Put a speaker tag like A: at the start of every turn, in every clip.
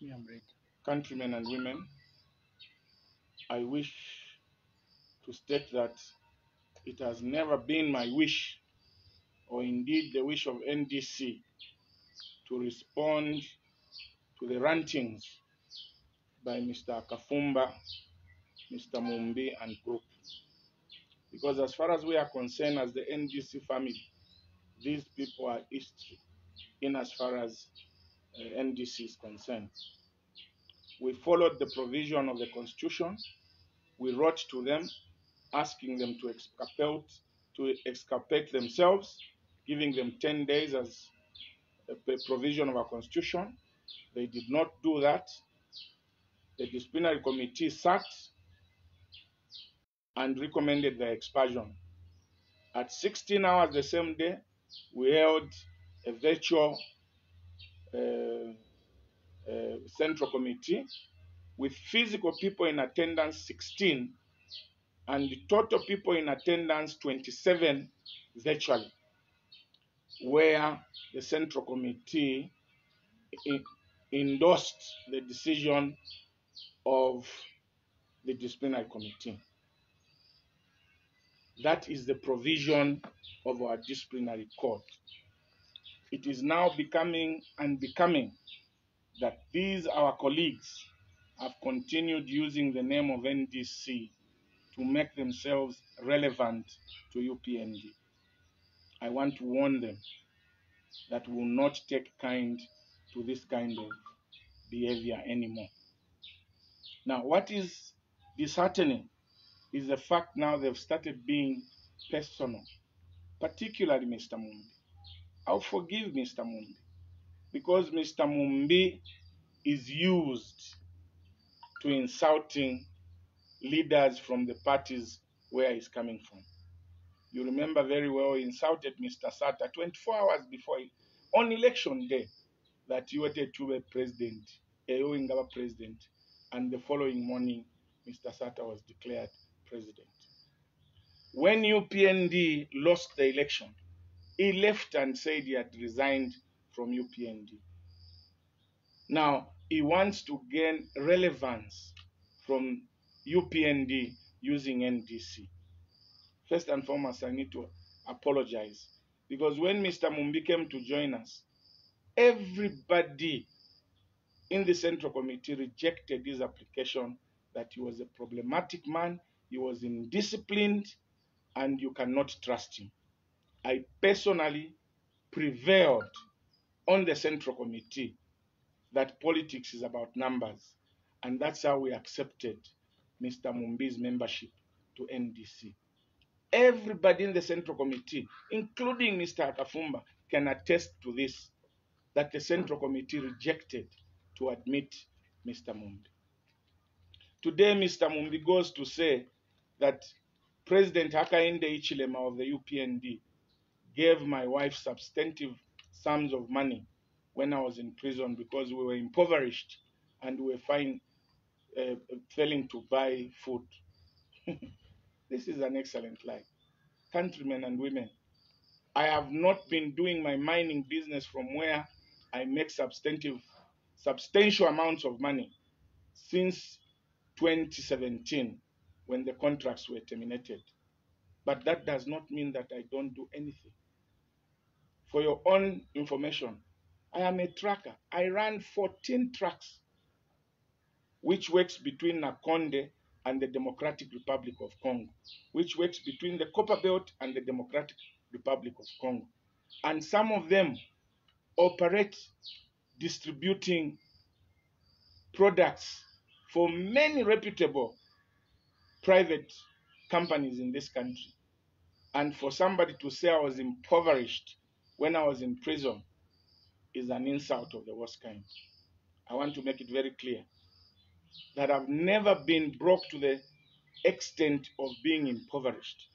A: Me, I'm ready.
B: Countrymen and women, I wish to state that it has never been my wish, or indeed the wish of NDC, to respond to the rantings by Mr. Kafumba, Mr. Mumbi, and group. Because as far as we are concerned, as the NDC family, these people are history in as far as NDC is concerned. We followed the provision of the Constitution. We wrote to them asking them to exculpate themselves, giving them 10 days as a provision of our Constitution. They did not do that. The disciplinary committee sat and recommended their expulsion. At 16 hours the same day, we held a virtual central committee with physical people in attendance 16 and the total people in attendance 27 virtually, where the Central Committee endorsed the decision of the Disciplinary Committee. That is the provision of our disciplinary code. It is now becoming unbecoming that these our colleagues have continued using the name of NDC to make themselves relevant to UPND. I want to warn them that we will not take kind to this kind of behavior anymore. Now, what is disheartening is the fact now they've started being personal, particularly Mr. Mumbi. I'll forgive Mr. Mumbi because Mr. Mumbi is used to insulting leaders from the parties where he's coming from. You remember very well he insulted Mr. Sata 24 hours before on election day that you were to be president, a president, and the following morning, Mr. Sata was declared president. When UPND lost the election, he left and said he had resigned from UPND. Now, he wants to gain relevance from UPND using NDC. First and foremost, I need to apologize because when Mr. Mumbi came to join us, everybody in the Central Committee rejected his application that he was a problematic man, he was indisciplined, and you cannot trust him. I personally prevailed on the Central Committee that politics is about numbers, and that's how we accepted Mr. Mumbi's membership to NDC. Everybody in the Central Committee, including Mr. Kafumba, can attest to this, that the Central Committee rejected to admit Mr. Mumbi. Today, Mr. Mumbi goes to say that President Hakainde Hichilema of the UPND gave my wife substantive sums of money when I was in prison because we were impoverished and we were failing to buy food. This is an excellent lie. Countrymen and women, I have not been doing my mining business from where I make substantial amounts of money since 2017 when the contracts were terminated. But that does not mean that I don't do anything. For your own information, I am a tracker. I ran 14 trucks, which works between Nakonde and the Democratic Republic of Congo, which works between the Copper Belt and the Democratic Republic of Congo. And some of them operate distributing products for many reputable private companies in this country. And for somebody to say I was impoverished when I was in prison is an insult of the worst kind. I want to make it very clear that I've never been broke to the extent of being impoverished.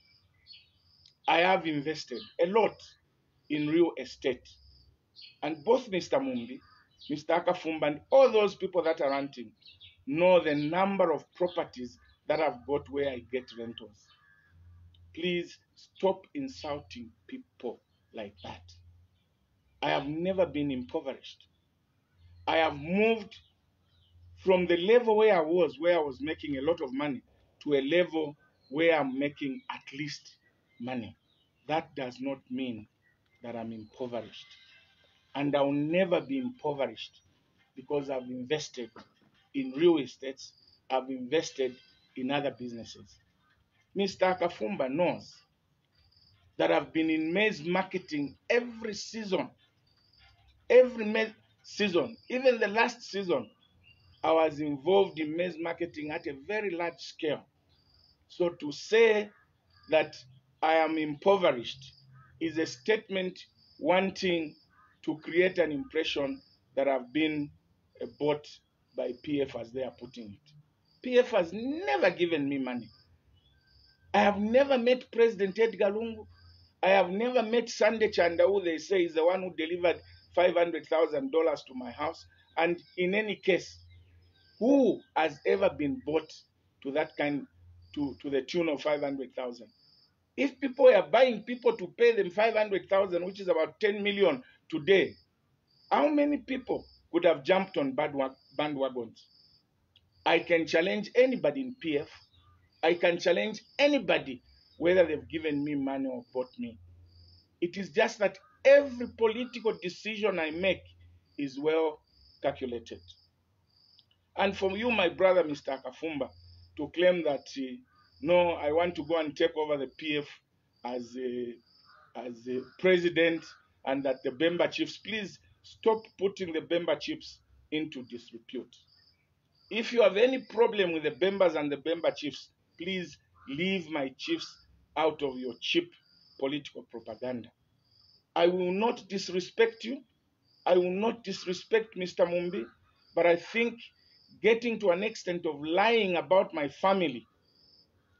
B: I have invested a lot in real estate. And both Mr. Mumbi, Mr. Akafumba, and all those people that are ranting know the number of properties that I've got where I get rentals. Please stop insulting people like that. I have never been impoverished. I have moved from the level where I was making a lot of money, to a level where I'm making at least money. That does not mean that I'm impoverished. And I'll never be impoverished because I've invested in real estates, I've invested in other businesses. Mr. Kafumba knows that I've been in maize marketing every season, season, even the last season, I was involved in maize marketing at a very large scale. So to say that I am impoverished is a statement wanting to create an impression that I've been bought by PF, as they are putting it. PF has never given me money. I have never met President Edgar Lungu. I have never met Sunday Chanda, who they say is the one who delivered $500,000 to my house. And in any case, who has ever been bought to that kind, to the tune of 500,000? If people are buying people to pay them 500,000, which is about 10 million today, how many people could have jumped on bandwagons? I can challenge anybody in PF. I can challenge anybody whether they've given me money or bought me. It is just that every political decision I make is well calculated. And from you, my brother, Mr. Kafumba, to claim that, no, I want to go and take over the PF as a president, and that the Bemba chiefs, please stop putting the Bemba chiefs into disrepute. If you have any problem with the Bembas and the Bemba chiefs, please leave my chiefs out of your cheap political propaganda. I will not disrespect you. I will not disrespect Mr. Mumbi, but I think getting to an extent of lying about my family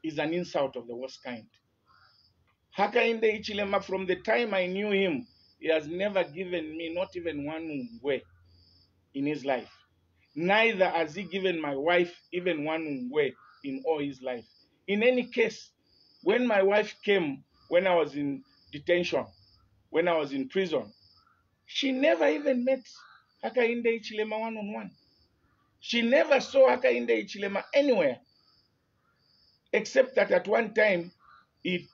B: is an insult of the worst kind. Hakainde Ichilema, from the time I knew him, he has never given me not even one ngwe in his life. Neither has he given my wife even one ngwe in all his life. In any case, when my wife came, when I was in detention, when I was in prison, she never even met Hakainde Ichilema one-on-one. She never saw Hakainde Ichilema anywhere, except that at one time he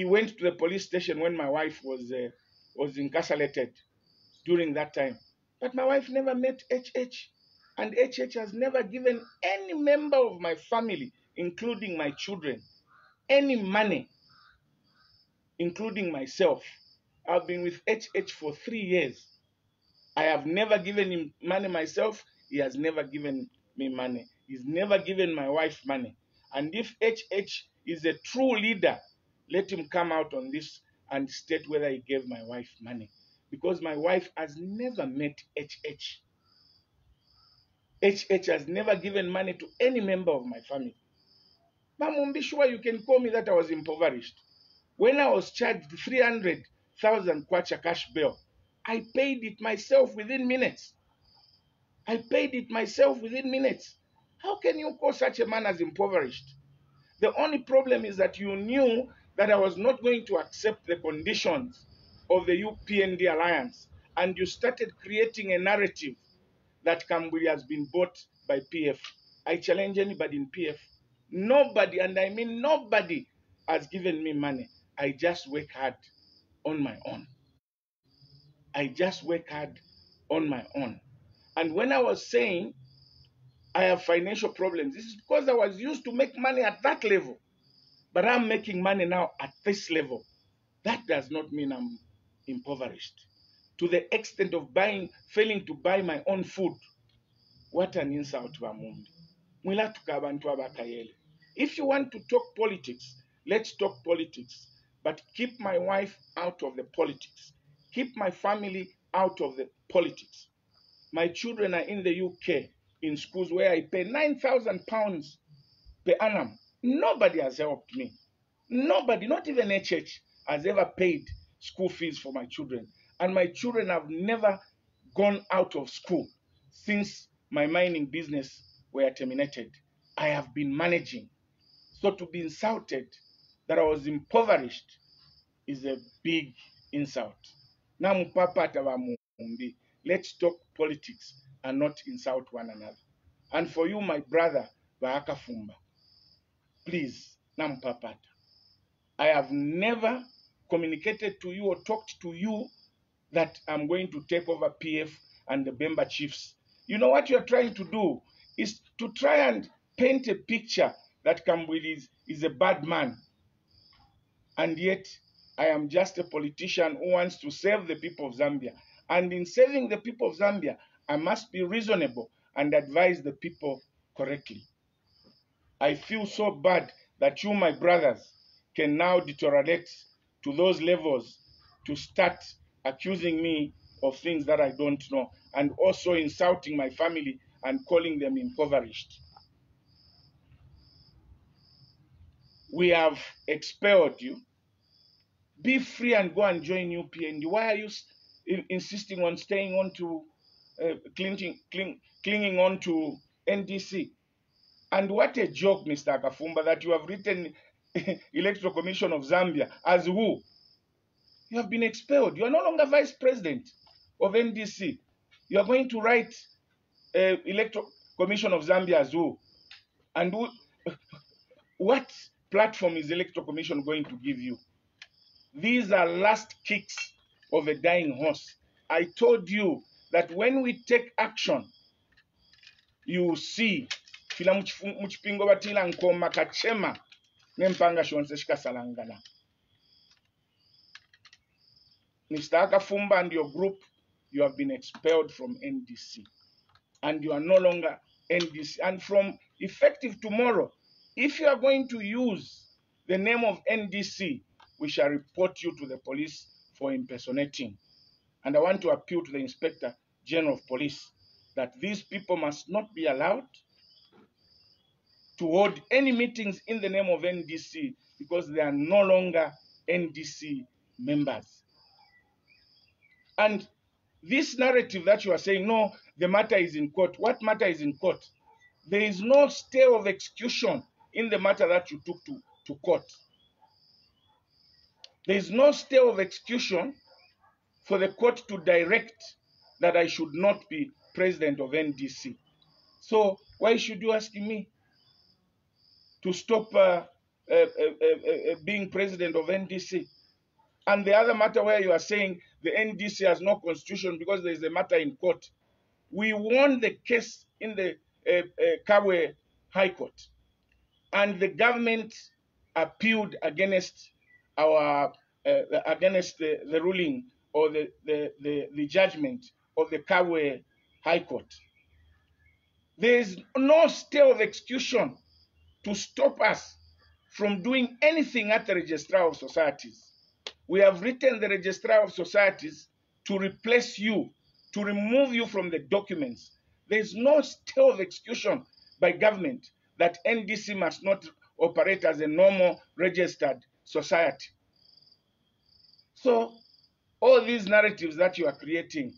B: went to the police station when my wife was incarcerated during that time. But my wife never met HH, and HH has never given any member of my family, including my children, any money, including myself. I've been with HH for 3 years. I have never given him money myself. He has never given me money. He's never given my wife money. And if HH is a true leader, let him come out on this and state whether he gave my wife money. Because my wife has never met HH. HH has never given money to any member of my family. Mum, be sure you can call me that I was impoverished. When I was charged 300,000 kwacha cash bail, I paid it myself within minutes. I paid it myself within minutes. How can you call such a man as impoverished? The only problem is that you knew that I was not going to accept the conditions of the UPND alliance, and you started creating a narrative that Kambwili has been bought by PF. I challenge anybody in PF. Nobody, and I mean nobody, has given me money. I just work hard on my own. I just work hard on my own. And when I was saying I have financial problems, this is because I was used to make money at that level. But I'm making money now at this level. That does not mean I'm impoverished. To the extent of failing to buy my own food. What an insult to Mumbi. If you want to talk politics, let's talk politics. But keep my wife out of the politics. Keep my family out of the politics. My children are in the UK in schools where I pay £9,000 per annum. Nobody has helped me. Nobody, not even HH, has ever paid school fees for my children. And my children have never gone out of school since my mining business were terminated. I have been managing. So to be insulted that I was impoverished is a big insult. Now, let's talk politics and not insult one another. And for you, my brother, Baakafumba, please, Nampapata, I have never communicated to you or talked to you that I'm going to take over PF and the Bemba chiefs. You know what you're trying to do is to try and paint a picture that Kambwili is a bad man. And yet, I am just a politician who wants to save the people of Zambia. And in saving the people of Zambia, I must be reasonable and advise the people correctly. I feel so bad that you, my brothers, can now deteriorate to those levels to start accusing me of things that I don't know, and also insulting my family and calling them impoverished. We have expelled you. Be free and go and join UPND. Why are you insisting on staying on to clinging on to NDC? And what a joke, Mr. Akafumba, that you have written Electoral Commission of Zambia as who? You have been expelled. You are no longer vice president of NDC. You are going to write Electoral Commission of Zambia as who? And who, what platform is Electoral Commission going to give you? These are last kicks of a dying horse. I told you that when we take action, you see, fila muchipingo batila nkoma kachema nempanga shonse shikasalangana. Mr. Akafumba and your group, you have been expelled from NDC. And you are no longer NDC. And from effective tomorrow, if you are going to use the name of NDC, we shall report you to the police for impersonating. And I want to appeal to the Inspector General of Police that these people must not be allowed to hold any meetings in the name of NDC because they are no longer NDC members. And this narrative that you are saying, no, the matter is in court. What matter is in court? There is no stay of execution in the matter that you took to court. There is no stay of execution for the court to direct that I should not be president of NDC. So why should you ask me to stop being president of NDC? And the other matter where you are saying the NDC has no constitution because there is a matter in court. We won the case in the Kabwe High Court, and the government appealed against our against the ruling or the judgment of the Kabwe High Court. There is no stay of execution to stop us from doing anything at the Registrar of Societies. We have written the Registrar of Societies to replace you, to remove you from the documents. There is no stay of execution by government that NDC must not operate as a normal registered society. So all these narratives that you are creating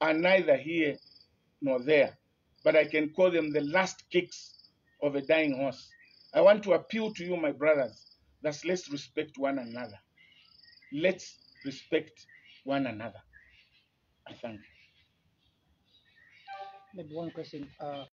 B: are neither here nor there, but I can call them the last kicks of a dying horse. I want to appeal to you, my brothers, that let's respect one another. Let's respect one another. I thank you.
A: Maybe one question.